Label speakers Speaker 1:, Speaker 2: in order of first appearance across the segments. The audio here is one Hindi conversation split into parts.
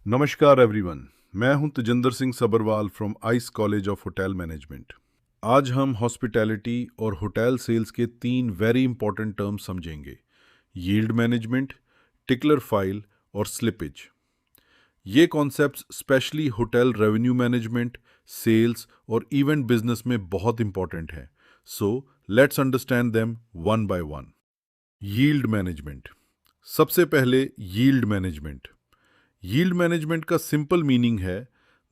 Speaker 1: नमस्कार एवरीवन, मैं हूं Tejinder Singh Sabharwal from ICE college of hotel management. आज हम हॉस्पिटैलिटी और होटल सेल्स के 3 वेरी इंपॉर्टेंट टर्म्स समझेंगे: यील्ड मैनेजमेंट, टिकलर फाइल और स्लिपेज। ये concepts specially hotel revenue management, sales और इवेंट बिजनेस में बहुत इंपॉर्टेंट हैं। So let's understand them one by one. Yield management. सबसे पहले यील्ड मैनेजमेंट। यील्ड मैनेजमेंट का सिंपल मीनिंग है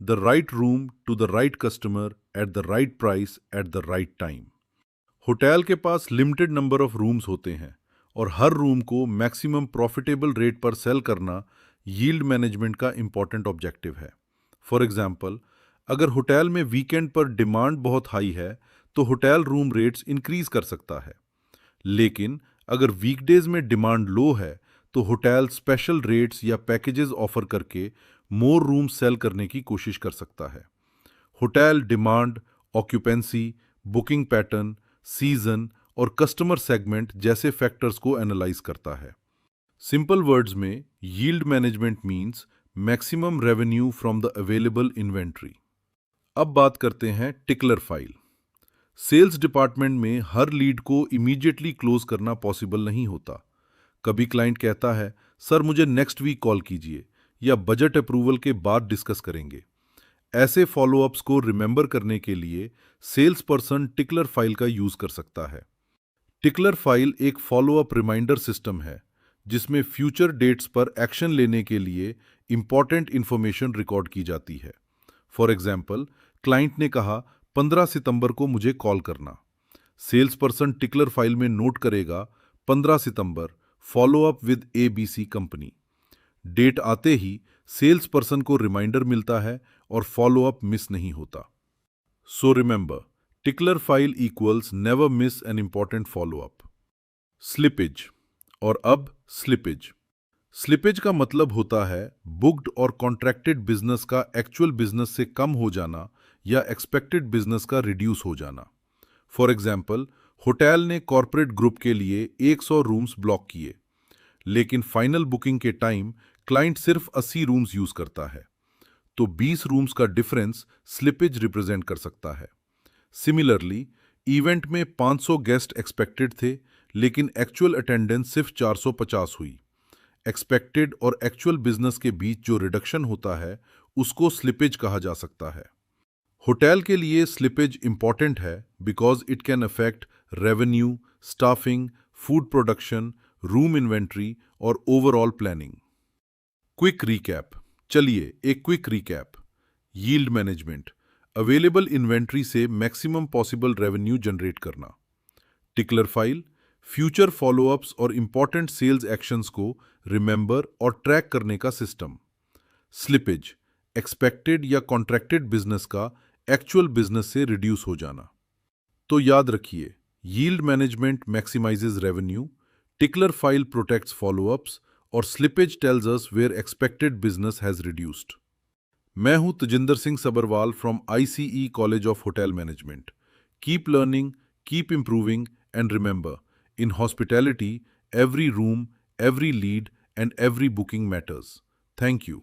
Speaker 1: the right room to the right customer at the right price at the right time. Hotel के पास लिमिटेड नंबर ऑफ रूम्स होते हैं और हर रूम को मैक्सिमम प्रॉफिटेबल रेट पर सेल करना यील्ड मैनेजमेंट का इंपॉर्टेंट ऑब्जेक्टिव है। फॉर एग्जांपल, अगर होटल में वीकेंड पर डिमांड बहुत हाई है तो होटल रूम रेट्स इंक्रीज कर सकता है। लेकिन अगर वीकडेज में डिमांड लो है तो होटल स्पेशल रेट्स या पैकेजेस ऑफर करके मोर रूम सेल करने की कोशिश कर सकता है। Hotel demand, occupancy, booking pattern, season और कस्टमर सेगमेंट जैसे फैक्टर्स को एनालाइज करता है। सिंपल वर्ड्स में, yield management means maximum revenue from the available inventory. अब बात करते हैं टिकलर फाइल। सेल्स डिपार्टमेंट में हर लीड को इमीडिएटली क्लोज करना पॉसिबल नहीं होता। कभी क्लाइंट कहता है, सर मुझे नेक्स्ट वीक कॉल कीजिए या बजट अप्रूवल के बाद डिस्कस करेंगे। ऐसे फॉलोअप्स को रिमेंबर करने के लिए सेल्स पर्सन टिकलर फाइल का यूज कर सकता है। टिकलर फाइल एक फॉलोअप रिमाइंडर सिस्टम है जिसमें फ्यूचर डेट्स पर एक्शन लेने के लिए इंपॉर्टेंट इंफॉर्मेशन रिकॉर्ड की जाती है। फॉर एग्जाम्पल, क्लाइंट ने कहा 15 सितंबर को मुझे कॉल करना। सेल्स पर्सन टिकलर फाइल में नोट करेगा 15 सितंबर, follow up with ABC company. Date आते ही सेल्स पर्सन को रिमाइंडर मिलता है और फॉलोअप मिस नहीं होता। So remember, tickler file equals never miss an important follow up. Slippage. और अब स्लिपेज। स्लिपेज का मतलब होता है बुक्ड और कॉन्ट्रैक्टेड बिजनेस का एक्चुअल बिजनेस से कम हो जाना या एक्सपेक्टेड बिजनेस का रिड्यूस हो जाना। फॉर एग्जाम्पल, होटल ने कॉर्पोरेट ग्रुप के लिए 100 रूम्स ब्लॉक किए, लेकिन फाइनल बुकिंग के टाइम क्लाइंट सिर्फ 80 रूम्स यूज करता है, तो 20 रूम्स का डिफरेंस स्लिपेज रिप्रेजेंट कर सकता है। सिमिलरली, इवेंट में 500 गेस्ट एक्सपेक्टेड थे, लेकिन एक्चुअल अटेंडेंस सिर्फ 450 हुई। एक्सपेक्टेड और एक्चुअल बिजनेस के बीच जो रिडक्शन होता है उसको स्लिपेज कहा जा सकता है। होटल के लिए स्लिपेज इंपॉर्टेंट है because it can affect revenue, staffing, food production, room inventory और ओवरऑल प्लानिंग। Quick recap. चलिए एक quick recap. Yield management, available inventory से मैक्सिमम पॉसिबल रेवेन्यू जनरेट करना। टिकलर फाइल, फ्यूचर फॉलोअप्स और इंपॉर्टेंट सेल्स एक्शंस को रिमेंबर और ट्रैक करने का सिस्टम। स्लिपेज, एक्सपेक्टेड या कॉन्ट्रैक्टेड बिजनेस का एक्चुअल बिजनेस से रिड्यूस हो जाना। तो याद रखिए, yield management मैक्सिमाइजेज revenue, टिकलर file protects follow ups और slippage tells us where expected business has reduced. मैं हूं Tejinder Singh Sabharwal from ICE college of hotel management. Keep learning, keep improving and remember, in hospitality every room, every lead and every booking matters. Thank you.